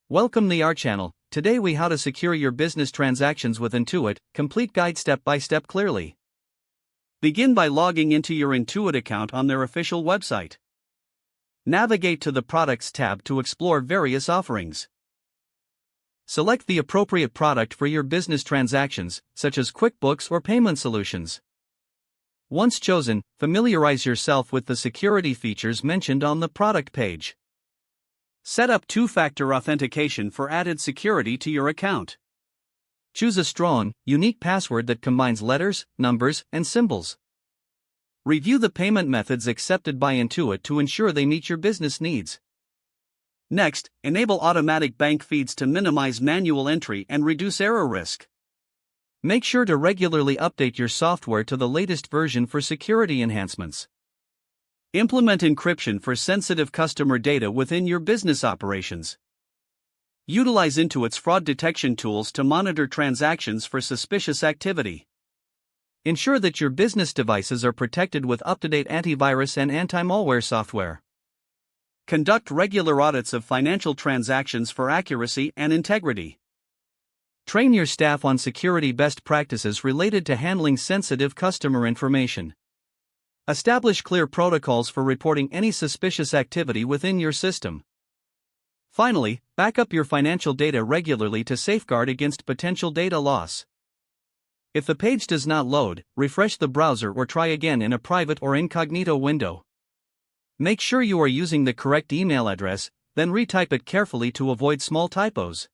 Welcome to our channel. Today we how to secure your business transactions with Intuit, complete guide step by step clearly. Begin by logging into your Intuit account on their official website. Navigate to the Products tab to explore various offerings. Select the appropriate product for your business transactions, such as QuickBooks or payment solutions. Once chosen, familiarize yourself with the security features mentioned on the product page. Set up two-factor authentication for added security to your account. Choose a strong, unique password that combines letters, numbers, and symbols. Review the payment methods accepted by Intuit to ensure they meet your business needs. Next, enable automatic bank feeds to minimize manual entry and reduce error risk. Make sure to regularly update your software to the latest version for security enhancements. Implement encryption for sensitive customer data within your business operations. Utilize Intuit's fraud detection tools to monitor transactions for suspicious activity. Ensure that your business devices are protected with up-to-date antivirus and anti-malware software. Conduct regular audits of financial transactions for accuracy and integrity. Train your staff on security best practices related to handling sensitive customer information. Establish clear protocols for reporting any suspicious activity within your system. Finally, back up your financial data regularly to safeguard against potential data loss. If the page does not load, refresh the browser or try again in a private or incognito window. Make sure you are using the correct email address, then retype it carefully to avoid small typos.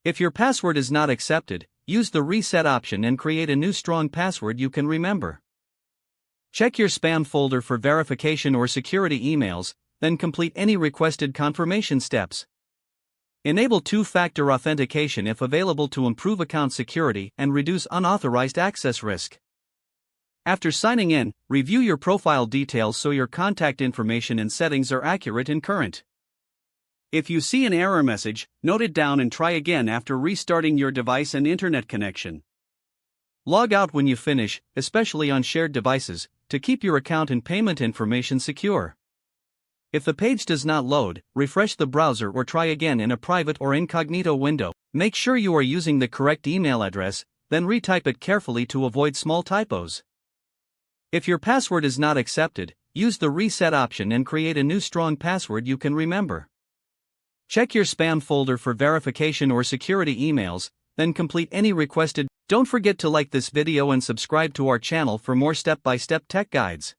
If your password is not accepted, use the reset option and create a new strong password you can remember. Check your spam folder for verification or security emails, then complete any requested confirmation steps. Enable two-factor authentication if available to improve account security and reduce unauthorized access risk. After signing in, review your profile details so your contact information and settings are accurate and current. If you see an error message, note it down and try again after restarting your device and internet connection. Log out when you finish, especially on shared devices, to keep your account and payment information secure. If the page does not load, refresh the browser or try again in a private or incognito window. Make sure you are using the correct email address, then retype it carefully to avoid small typos. If your password is not accepted, use the reset option and create a new strong password you can remember. Check your spam folder for verification or security emails, then complete any requested. Don't forget to like this video and subscribe to our channel for more step-by-step tech guides.